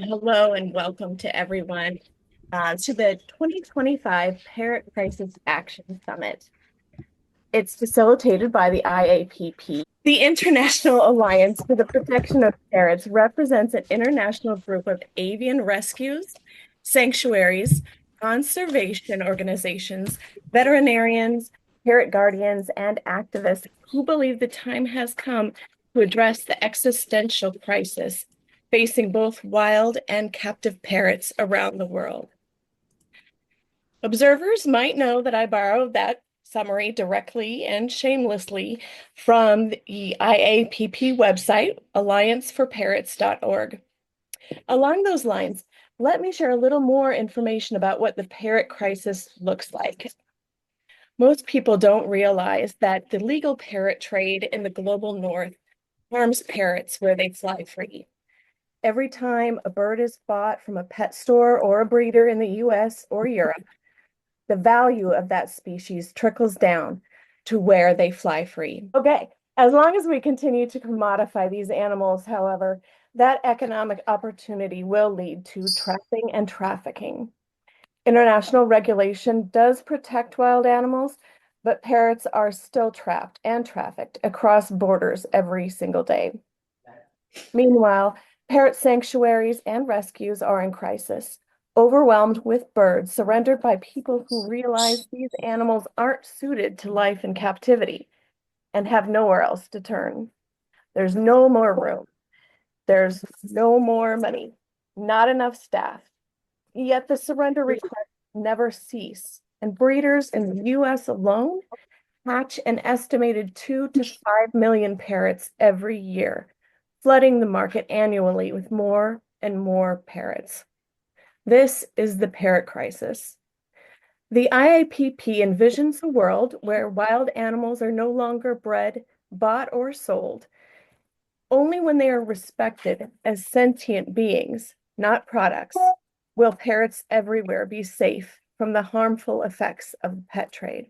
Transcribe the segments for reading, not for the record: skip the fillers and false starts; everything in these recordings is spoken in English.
Hello and welcome to everyone to the 2025 Parrot Crisis Action Summit. It's facilitated by the IAPP. The International Alliance for the Protection of Parrots represents an international group of avian rescues, sanctuaries, conservation organizations, veterinarians, parrot guardians, and activists who believe the time has come to address the existential crisis facing both wild and captive parrots around the world. Observers might know that I borrowed that summary directly and shamelessly from the IAPP website, allianceforparrots.org. Along those lines, let me share a little more information about what the parrot crisis looks like. Most people don't realize that the legal parrot trade in the global north harms parrots where they fly free. Every time a bird is bought from a pet store or a breeder in the US or Europe, the value of that species trickles down to where they fly free. Okay, as long as we continue to commodify these animals, however, that economic opportunity will lead to trapping and trafficking. International regulation does protect wild animals, but parrots are still trapped and trafficked across borders every single day. Meanwhile, parrot sanctuaries and rescues are in crisis, overwhelmed with birds surrendered by people who realize these animals aren't suited to life in captivity and have nowhere else to turn. There's no more room. There's no more money, not enough staff. Yet the surrender requests never cease. And breeders in the US alone hatch an estimated 2 to 5 million parrots every year, flooding the market annually with more and more parrots. This is the parrot crisis. The IAPP envisions a world where wild animals are no longer bred, bought, or sold. Only when they are respected as sentient beings, not products, will parrots everywhere be safe from the harmful effects of the pet trade.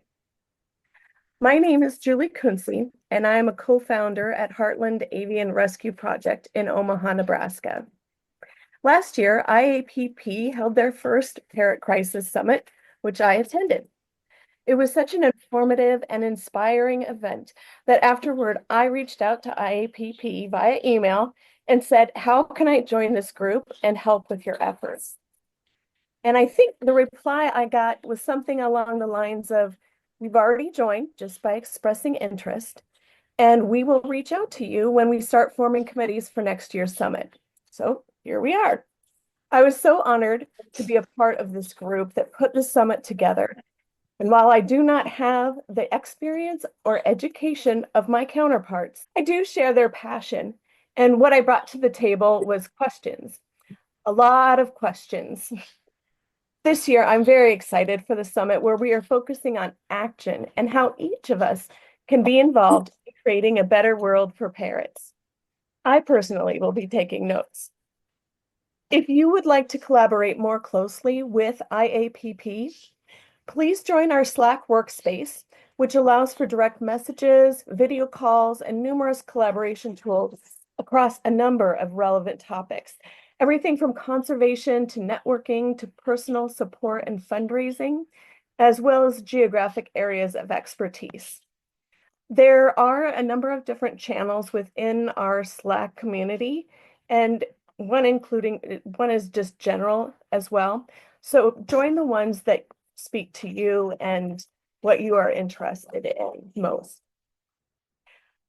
My name is Julie Kunze, and I am a co-founder at Heartland Avian Rescue Project in Omaha, Nebraska. Last year, IAPP held their first Parrot Crisis Summit, which I attended. It was such an informative and inspiring event that afterward, I reached out to IAPP via email and said, how can I join this group and help with your efforts? And I think the reply I got was something along the lines of, we've already joined just by expressing interest, and we will reach out to you when we start forming committees for next year's summit. So here we are. I was so honored to be a part of this group that put the summit together. And while I do not have the experience or education of my counterparts, I do share their passion. And what I brought to the table was questions, a lot of questions. This year, I'm very excited for the summit where we are focusing on action and how each of us can be involved in creating a better world for parrots. I personally will be taking notes. If you would like to collaborate more closely with IAPP, please join our Slack workspace, which allows for direct messages, video calls, and numerous collaboration tools across a number of relevant topics. Everything from conservation to networking to personal support and fundraising, as well as geographic areas of expertise. There are a number of different channels within our Slack community, and one is just general as well. So join the ones that speak to you and what you are interested in most.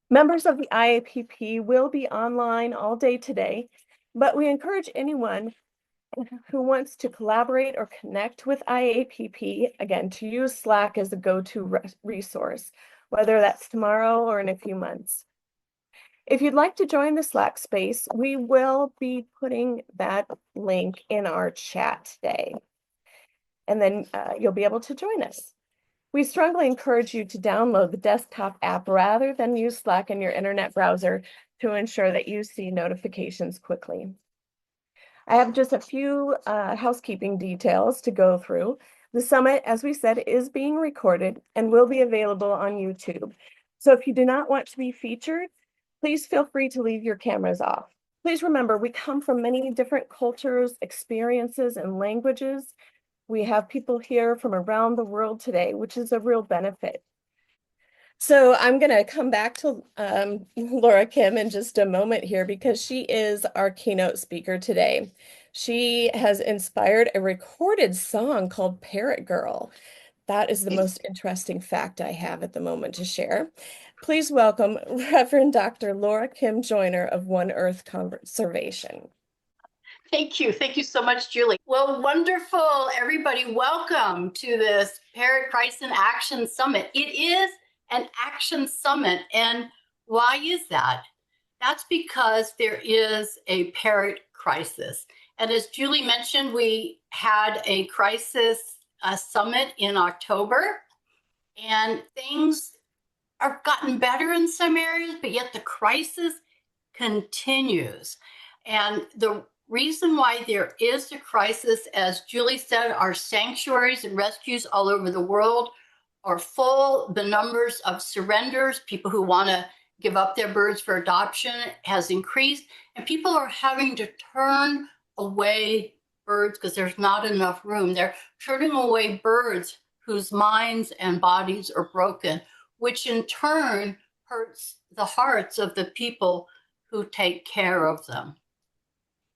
Members of the IAPP will be online all day today, but we encourage anyone who wants to collaborate or connect with IAPP, again, to use Slack as a go-to resource, whether that's tomorrow or in a few months. If you'd like to join the Slack space, we will be putting that link in our chat today. And then you'll be able to join us. We strongly encourage you to download the desktop app rather than use Slack in your internet browser to ensure that you see notifications quickly. I have just a few housekeeping details to go through. The summit, as we said, is being recorded and will be available on YouTube. So if you do not want to be featured, please feel free to leave your cameras off. Please remember, we come from many different cultures, experiences, and languages. We have people here from around the world today, which is a real benefit. So I'm going to come back to Laura Kim in just a moment here because she is our keynote speaker today. She has inspired a recorded song called Parrot Girl. That is the most interesting fact I have at the moment to share. Please welcome Reverend Dr. Laura Kim Joyner of One Earth Conservation. Thank you. Thank you so much, Julie. Well, wonderful, everybody. Welcome to this Parrot Crisis Action Summit. It is an action summit. And why is that? That's because there is a parrot crisis. And as Julie mentioned, we had a crisis summit in October, and things have gotten better in some areas, but yet the crisis continues. And the reason why there is a crisis, as Julie said, our sanctuaries and rescues all over the world are full. The numbers of surrenders, people who want to give up their birds for adoption, has increased. And people are having to turn away birds because there's not enough room. They're turning away birds whose minds and bodies are broken, which in turn hurts the hearts of the people who take care of them.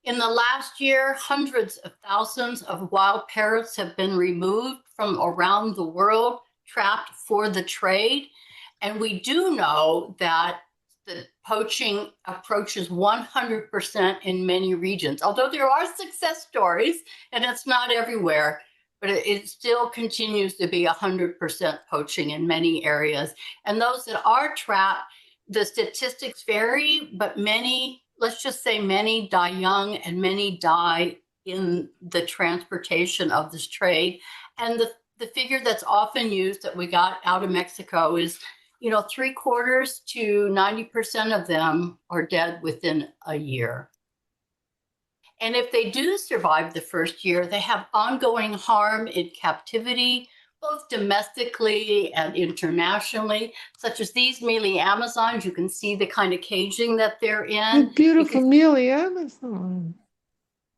In the last year, hundreds of thousands of wild parrots have been removed from around the world, trapped for the trade. And we do know that the poaching approaches 100% in many regions, although there are success stories, and it's not everywhere, but it still continues to be 100% poaching in many areas. And those that are trapped, the statistics vary, but many, let's just say many die young and many die in the transportation of this trade. And the figure that's often used that we got out of Mexico is, 3/4 to 90% of them are dead within a year. And if they do survive the first year, they have ongoing harm in captivity, both domestically and internationally, such as these mealy Amazons. You can see the kind of caging that they're in. The beautiful mealy Amazon.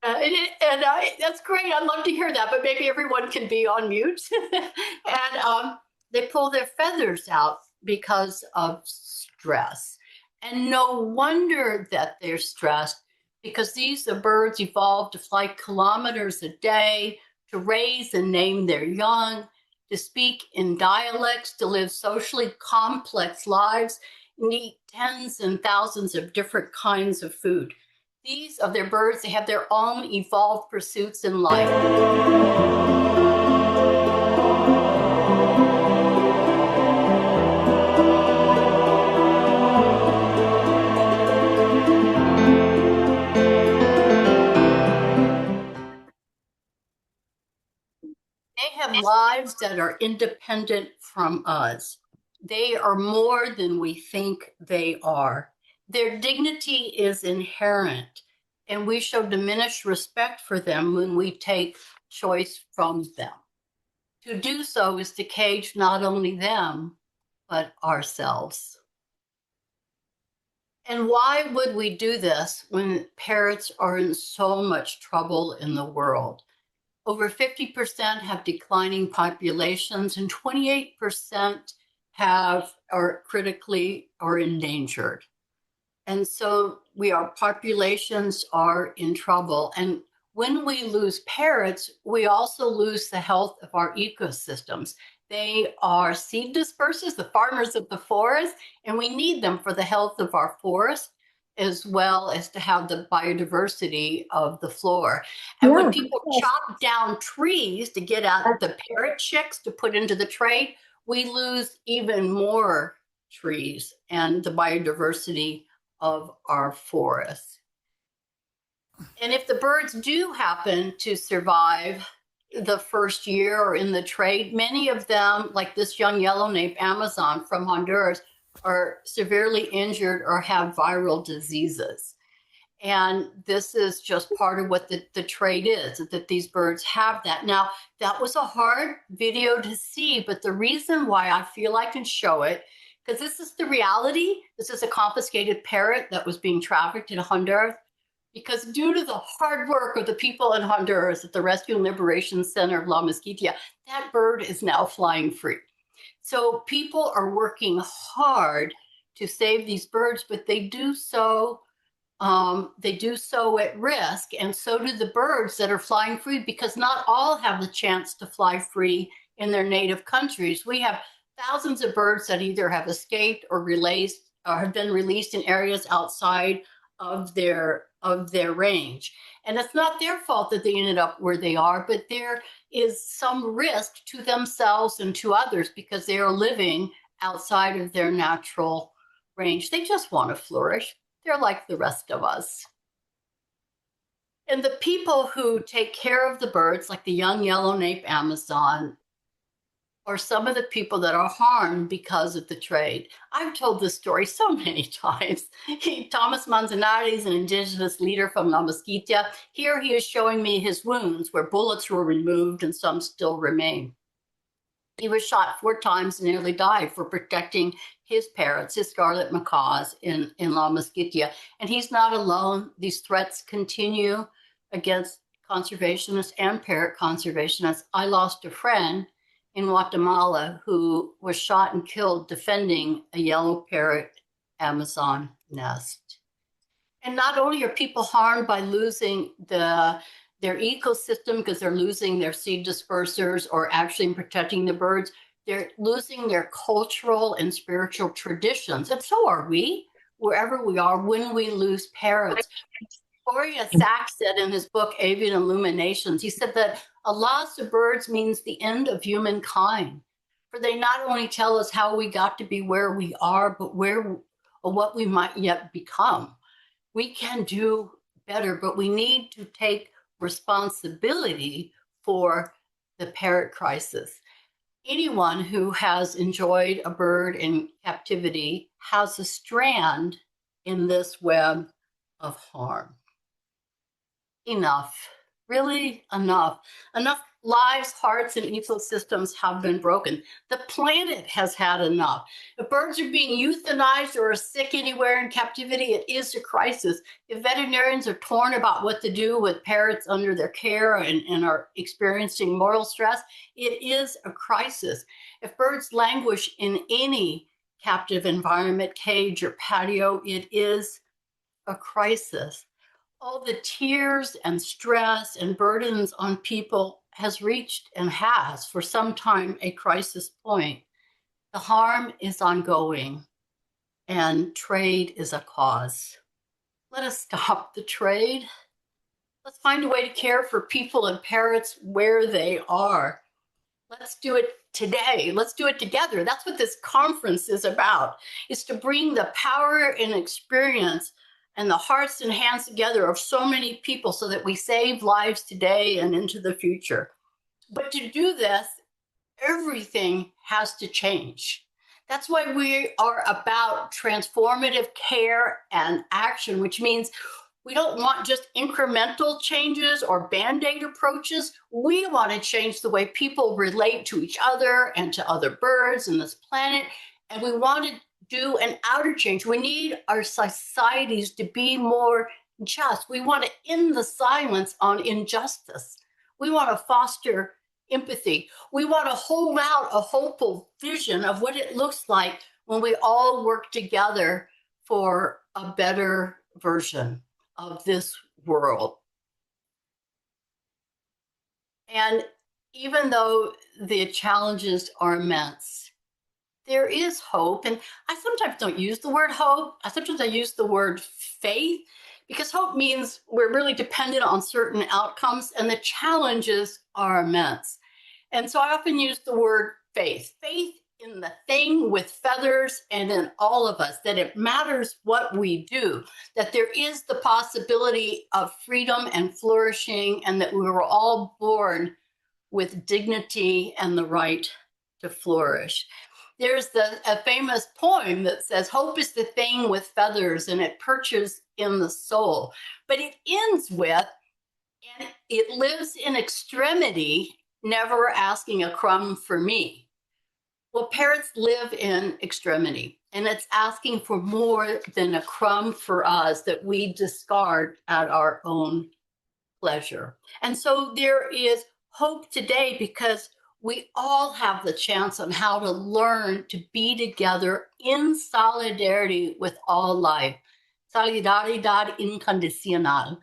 That's great. I'd love to hear that, but maybe everyone can be on mute. And they pull their feathers out because of stress. And no wonder that they're stressed, because these birds evolved to fly kilometers a day, to raise and name their young, to speak in dialects, to live socially complex lives, and eat tens and thousands of different kinds of food. These of their birds, they have their own evolved pursuits in life. They have lives that are independent from us. They are more than we think they are. Their dignity is inherent, and we show diminished respect for them when we take choice from them. To do so is to cage not only them, but ourselves. And why would we do this when parrots are in so much trouble in the world? Over 50% have declining populations, and 28% are critically or endangered. And so our populations are in trouble. And when we lose parrots, we also lose the health of our ecosystems. They are seed dispersers, the farmers of the forest, and we need them for the health of our forest, as well as to have the biodiversity of the floor. And when people chop down trees to get out the parrot chicks to put into the trade, we lose even more trees and the biodiversity of our forests. And if the birds do happen to survive the first year or in the trade, many of them, like this young yellow-naped Amazon from Honduras, are severely injured or have viral diseases. And this is just part of what the trade is, that these birds have that. Now, that was a hard video to see, but the reason why I feel I can show it, because this is the reality. This is a confiscated parrot that was being trafficked in Honduras. because due to the hard work of the people in Honduras at the Rescue and Liberation Center of La Mosquitia, that bird is now flying free. So people are working hard to save these birds, but they do so at risk, and so do the birds that are flying free, because not all have the chance to fly free in their native countries. We have thousands of birds that either have escaped or released or have been released in areas outside of their range. And it's not their fault that they ended up where they are, but there is some risk to themselves and to others because they are living outside of their natural range. They just want to flourish. They're like the rest of us. And the people who take care of the birds, like the young yellow-nape Amazon, are some of the people that are harmed because of the trade. I've told this story so many times. Thomas Manzanari is an indigenous leader from La Mosquitia. Here he is showing me his wounds where bullets were removed and some still remain. He was shot 4 times and nearly died for protecting his parrots, his scarlet macaws in La Mosquitia. And he's not alone. These threats continue against conservationists and parrot conservationists. I lost a friend in Guatemala who was shot and killed defending a yellow parrot Amazon nest. And not only are people harmed by losing their ecosystem because they're losing their seed dispersers or actually protecting the birds, they're losing their cultural and spiritual traditions. And so are we, wherever we are, when we lose parrots. Gloria Sachs said in his book, Avian Illuminations, he said that a loss of birds means the end of humankind. For they not only tell us how we got to be where we are, but where or what we might yet become. We can do better, but we need to take responsibility for the parrot crisis. Anyone who has enjoyed a bird in captivity has a strand in this web of harm. Enough, really enough. Enough lives, hearts, and ecosystems have been broken. The planet has had enough. If birds are being euthanized or are sick anywhere in captivity, it is a crisis. If veterinarians are torn about what to do with parrots under their care and are experiencing moral stress, it is a crisis. If birds languish in any captive environment, cage or patio, it is a crisis. All the tears and stress and burdens on people has reached and has for some time a crisis point. The harm is ongoing and trade is a cause. Let us stop the trade. Let's find a way to care for people and parrots where they are. Let's do it today. Let's do it together. That's what this conference is about, is to bring the power and experience and the hearts and hands together of so many people so that we save lives today and into the future. But to do this, everything has to change. That's why we are about transformative care and action, which means we don't want just incremental changes or Band-Aid approaches. We want to change the way people relate to each other and to other birds and this planet. And we want to do an outer change. We need our societies to be more just. We want to end the silence on injustice. We want to foster empathy. We want to hold out a hopeful vision of what it looks like when we all work together for a better version of this world. And even though the challenges are immense, there is hope. And I sometimes don't use the word hope. Sometimes I use the word faith, because hope means we're really dependent on certain outcomes and the challenges are immense. And so I often use the word faith. Faith in the thing with feathers and in all of us, that it matters what we do, that there is the possibility of freedom and flourishing, and that we were all born with dignity and the right to flourish. There's a famous poem that says, hope is the thing with feathers and it perches in the soul. But it ends with, and it lives in extremity, never asking a crumb for me. Well, parrots live in extremity. and it's asking for more than a crumb for us that we discard at our own pleasure. And so there is hope today because we all have the chance on how to learn to be together in solidarity with all life. Solidaridad incondicional.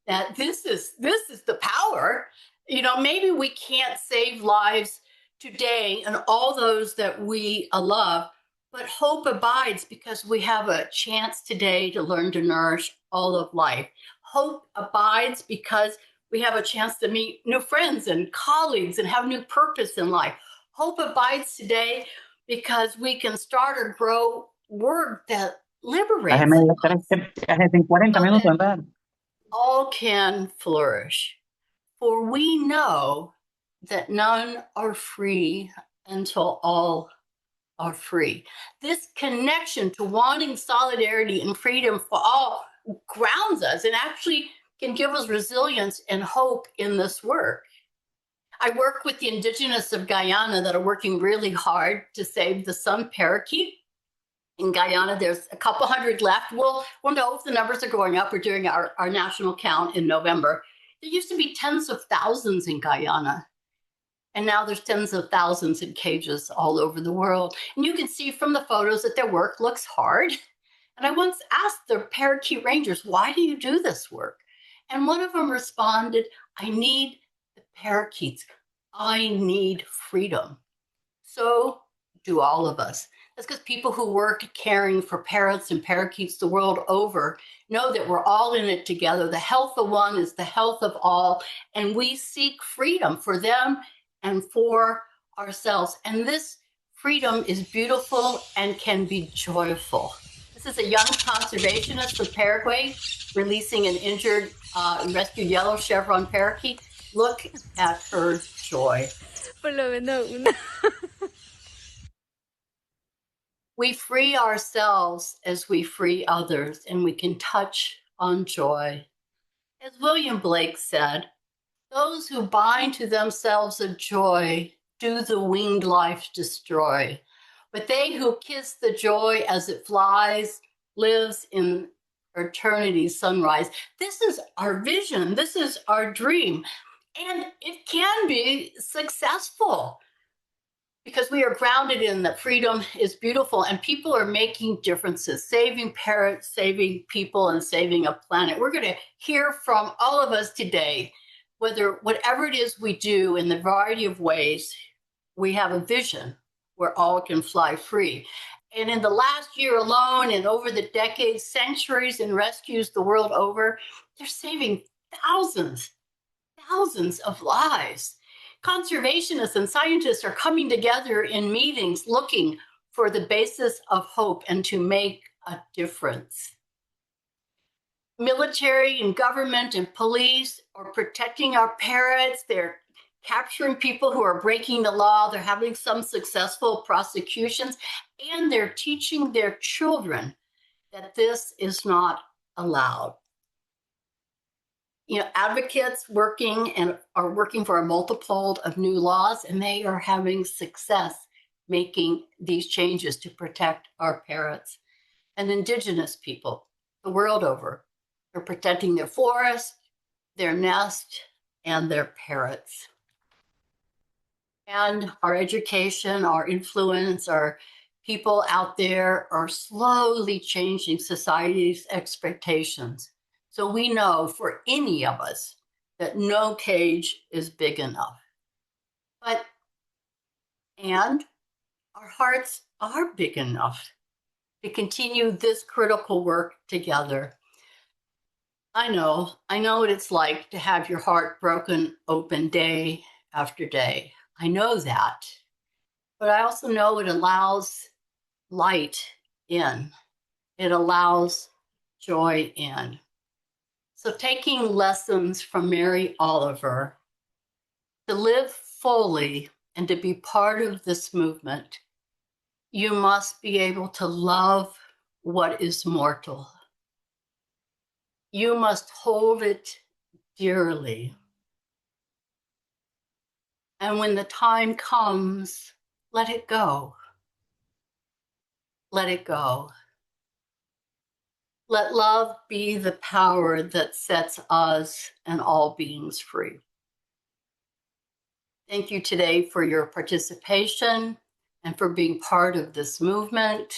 That this is the power. Maybe we can't save lives today and all those that we love, but hope abides because we have a chance today to learn to nourish all of life. Hope abides because we have a chance to meet new friends and colleagues and have new purpose in life. Hope abides today because we can start or grow work that liberates Déjeme estar en 40 so minutos, that ¿verdad? all can flourish. For we know that none are free until all are free. This connection to wanting solidarity and freedom for all grounds us and actually can give us resilience and hope in this work. I work with the indigenous of Guyana that are working really hard to save the sun parakeet. In Guyana, there's a couple hundred left. We'll know if the numbers are going up. We're doing our national count in November. There used to be tens of thousands in Guyana. And now there's tens of thousands in cages all over the world. And you can see from the photos that their work looks hard. And I once asked the parakeet rangers, why do you do this work? And one of them responded, I need the parakeets. I need freedom. So do all of us. That's because people who work caring for parrots and parakeets the world over know that we're all in it together. The health of one is the health of all. And we seek freedom for them and for ourselves. And this freedom is beautiful and can be joyful. This is a young conservationist from Paraguay releasing an injured rescued yellow chevron parakeet. Look at her joy. Por lo menos una. We free ourselves as we free others, and we can touch on joy. As William Blake said, those who bind to themselves a joy do the winged life destroy. But they who kiss the joy as it flies lives in eternity's sunrise. This is our vision. This is our dream. And it can be successful because we are grounded in that freedom is beautiful and people are making differences, saving parrots, saving people, and saving a planet. We're going to hear from all of us today, whatever it is we do in the variety of ways, we have a vision where all can fly free. And in the last year alone and over the decades, sanctuaries and rescues the world over, they're saving thousands of lives. Conservationists and scientists are coming together in meetings looking for the basis of hope and to make a difference. Military and government and police are protecting our parrots. They're capturing people who are breaking the law. They're having some successful prosecutions, and they're teaching their children that this is not allowed. Advocates are working for a multiple of new laws, and they are having success making these changes to protect our parrots. And indigenous people the world over are protecting their forest, their nest, and their parrots. And our education, our influence, our people out there are slowly changing society's expectations. So we know for any of us that no cage is big enough. And our hearts are big enough to continue this critical work together. I know what it's like to have your heart broken open day after day. I know that. But I also know it allows light in. It allows joy in. So taking lessons from Mary Oliver, to live fully and to be part of this movement, you must be able to love what is mortal. You must hold it dearly. And when the time comes, let it go. let it go. Let love be the power that sets us and all beings free. Thank you today for your participation and for being part of this movement.